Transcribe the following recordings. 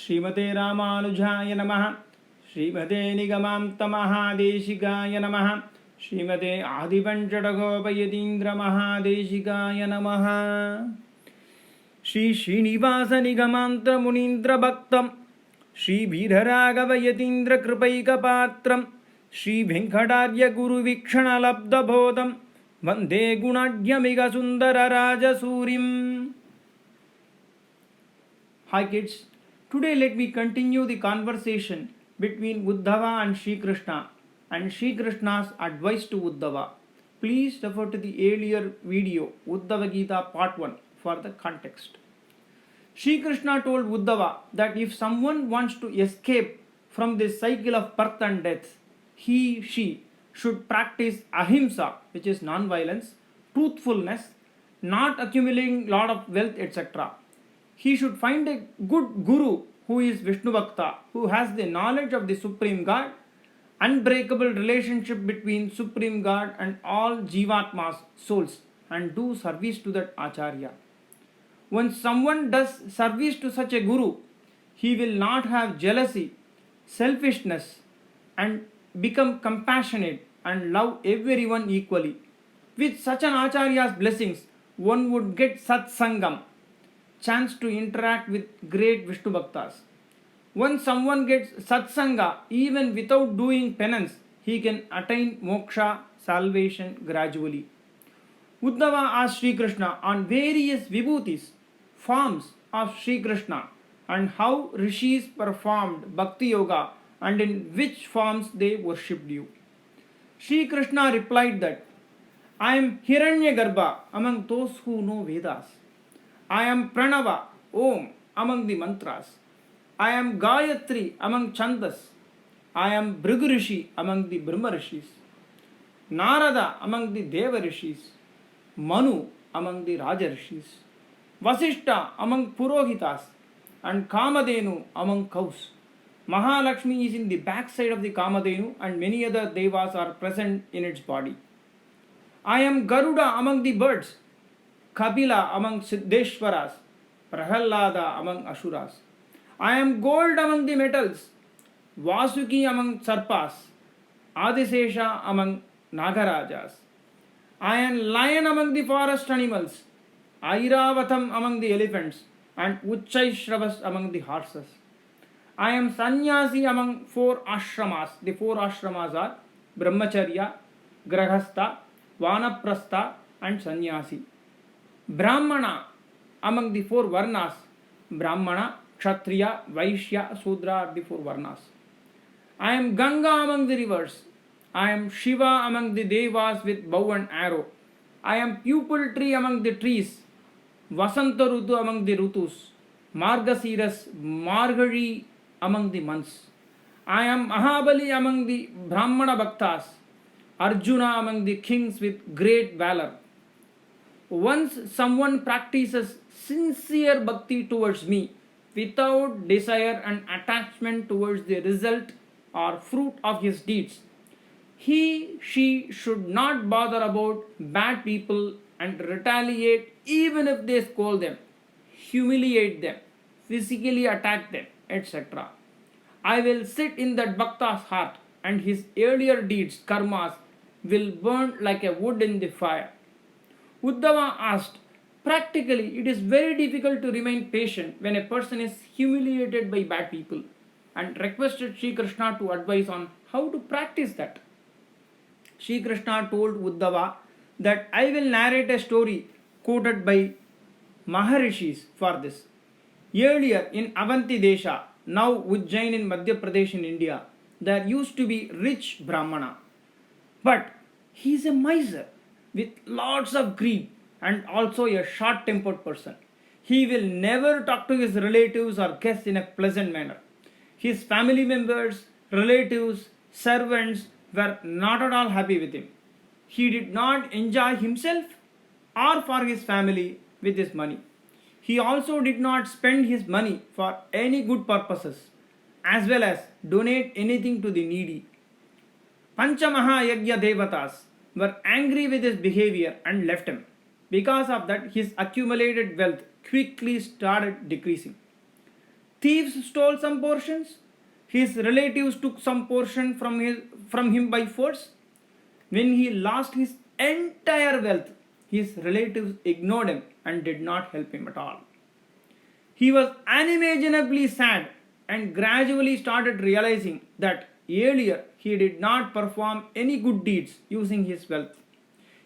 श्रीमते रामानुजाय नमः। श्रीमते निगमान्तमहादेशिकाय नमः। श्रीमते आदिपञ्चडगोपयतीन्द्रमहादेशिकाय नमः। श्री श्रीनिवास निगमान्त मुनीन्द्र भक्तं श्री वीरराघवयतीन्द्र कृपैकपात्रं श्री वेंकटार्य गुरुवीक्षण लब्धबोधं वन्दे गुणाढ्यमिग सुन्दर राजसूरिम्. Hi kids, today let me continue the conversation between Uddhava and Sri Krishna and Sri Krishna's advice to Uddhava. Please refer to the earlier video Uddhava Gita part 1 for the context. Sri Krishna told Uddhava that if someone wants to escape from this cycle of birth and death, she should practice ahimsa, which is non-violence, truthfulness, not accumulating lot of wealth, etc. He should find a good guru who is Vishnu Bhakta, who has the knowledge of the Supreme God, unbreakable relationship between Supreme God and all Jivatmas, souls, and do service to that Acharya. When someone does service to such a guru, he will not have jealousy, selfishness, and become compassionate and love everyone equally. With such an Acharya's blessings, one would get satsangam, chance to interact with great Vishnu Bhaktas. When someone gets satsanga, even without doing penance, he can attain moksha, salvation gradually. Uddhava asked Sri Krishna on various vibhutis, forms of Sri Krishna, and how rishis performed bhakti yoga and in which forms they worshipped you. Sri Krishna replied that I am Hiranyagarbha among those who know Vedas. I am Pranava, Om, among the mantras. I am Gayatri among Chandas. I am Bhrigurishi among the Brahma Rishis. Narada among the Deva Rishis. Manu among the Raja Rishis. Vasishta among Purohitas. And Kamadenu among cows. Mahalakshmi is in the backside of the Kamadenu and many other devas are present in its body. I am Garuda among the birds. Kapila among Siddheshwaras, Prahallada among Asuras. I am gold among the metals, Vasuki among Sarpas, Adisesha among Nagarajas. I am lion among the forest animals, Airavatam among the elephants, and Uchchaishravas among the horses. I am sannyasi among 4 ashramas. The 4 ashramas are Brahmacharya, Grahastha, Vanaprastha, and Sannyasi. Brahmana among the 4 varnas. Brahmana, Kshatriya, Vaishya, Sudra are the 4 varnas. I am Ganga among the rivers. I am Shiva among the devas with bow and arrow. I am pupil tree among the trees. Vasanta Rutu among the Rutus. Margasiras, Margari among the months. I am Mahabali among the Brahmana Bhaktas. Arjuna among the kings with great valor. Once someone practices sincere bhakti towards me without desire and attachment towards the result or fruit of his deeds, she should not bother about bad people and retaliate even if they scold them, humiliate them, physically attack them, etc. I will sit in that bhakta's heart and his earlier deeds, karmas, will burn like a wood in the fire. Uddhava asked, practically it is very difficult to remain patient when a person is humiliated by bad people, and requested Sri Krishna to advise on how to practice that. Sri Krishna told Uddhava that I will narrate a story quoted by Maharishis for this. Earlier in Avanti Desha, now Ujjain in Madhya Pradesh in India, there used to be rich Brahmana. But he is a miser with lots of greed and also a short-tempered person. He will never talk to his relatives or guests in a pleasant manner. His family members, relatives, servants were not at all happy with him. He did not enjoy himself or for his family with his money. He also did not spend his money for any good purposes, as well as donate anything to the needy. Panchamaha Yajna Devatas were angry with his behavior and left him. Because of that, his accumulated wealth quickly started decreasing. Thieves stole some portions. His relatives took some portion from him by force. When he lost his entire wealth, his relatives ignored him and did not help him at all. He was unimaginably sad and gradually started realizing that earlier he did not perform any good deeds using his wealth.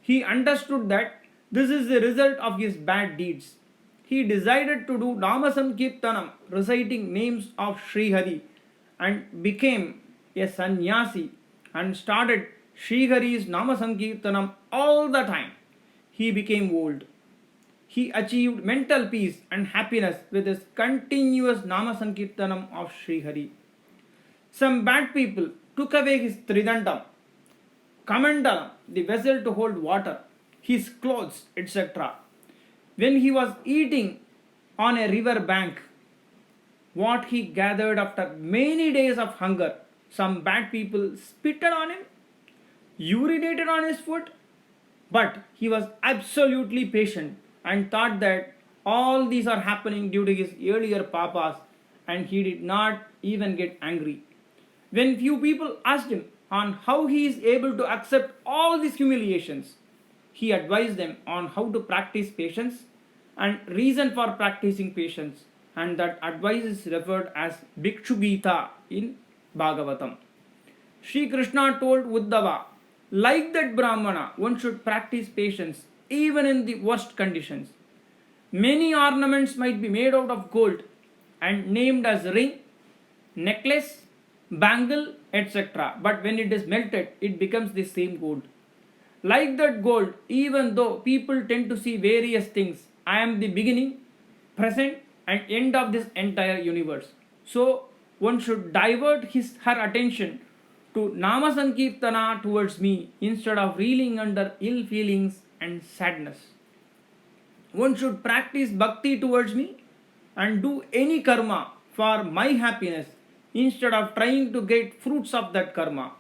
He understood that this is the result of his bad deeds. He decided to do Namasankirtanam, reciting names of Sri Hari, and became a sannyasi and started Sri Hari's Namasankirtanam all the time. He became old. He achieved mental peace and happiness with his continuous Namasankirtanam of Sri Hari. Some bad people took away his Tridandam, Kamandalam, the vessel to hold water, his clothes, etc. When he was eating on a river bank, what he gathered after many days of hunger, some bad people spitted on him, urinated on his foot, but he was absolutely patient and thought that all these are happening due to his earlier papas, and he did not even get angry. When few people asked him on how he is able to accept all these humiliations, he advised them on how to practice patience and reason for practicing patience, and that advice is referred as Bhikshu Gita in Bhagavatam. Sri Krishna told Uddhava, like that Brahmana, one should practice patience even in the worst conditions. Many ornaments might be made out of gold and named as ring, necklace, bangle, etc. But when it is melted, it becomes the same gold. Like that gold, even though people tend to see various things, I am the beginning, present, and end of this entire universe. So one should divert her attention to Nama Sankirtana towards me instead of reeling under ill feelings and sadness. One should practice bhakti towards me and do any karma for my happiness instead of trying to get fruits of that karma.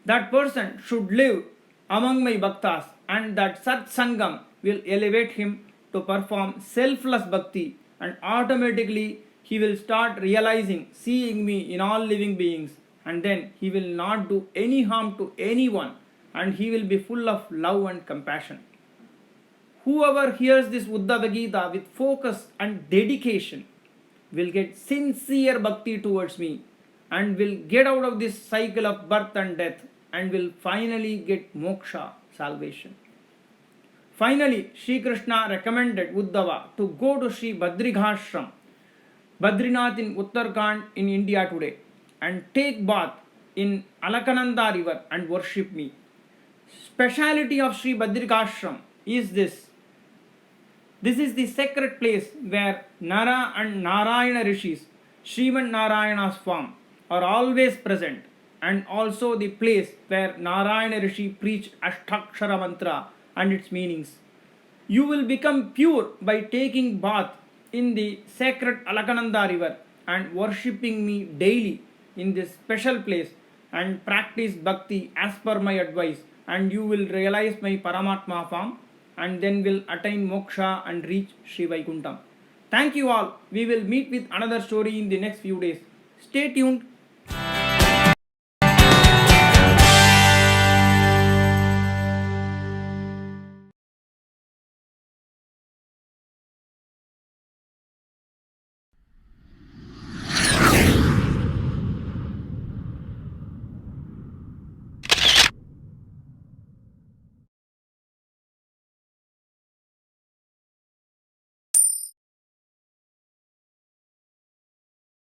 That person should live among my bhaktas, and that Sat Sangam will elevate him to perform selfless bhakti, and automatically he will start realizing, seeing me in all living beings, and then he will not do any harm to anyone, and he will be full of love and compassion. Whoever hears this Uddhava Gita with focus and dedication will get sincere bhakti towards me and will get out of this cycle of birth and death and will finally get moksha, salvation. Finally, Sri Krishna recommended Uddhava to go to Sri Badrighashram, Badrinath in Uttarakhand in India today, and take bath in Alakananda river and worship me. Speciality of Sri Badrighashram is this. This is the sacred place where Nara and Narayana rishis, Sriman Narayana's form, are always present, and also the place where Narayana rishi preached Ashtakshara mantra and its meanings. You will become pure by taking bath in the sacred Alakananda river and worshipping me daily in this special place, and practice bhakti as per my advice, and you will realize my Paramatma form and then will attain moksha and reach Sri Vaikuntham. Thank you all. We will meet with another story in the next few days. Stay tuned.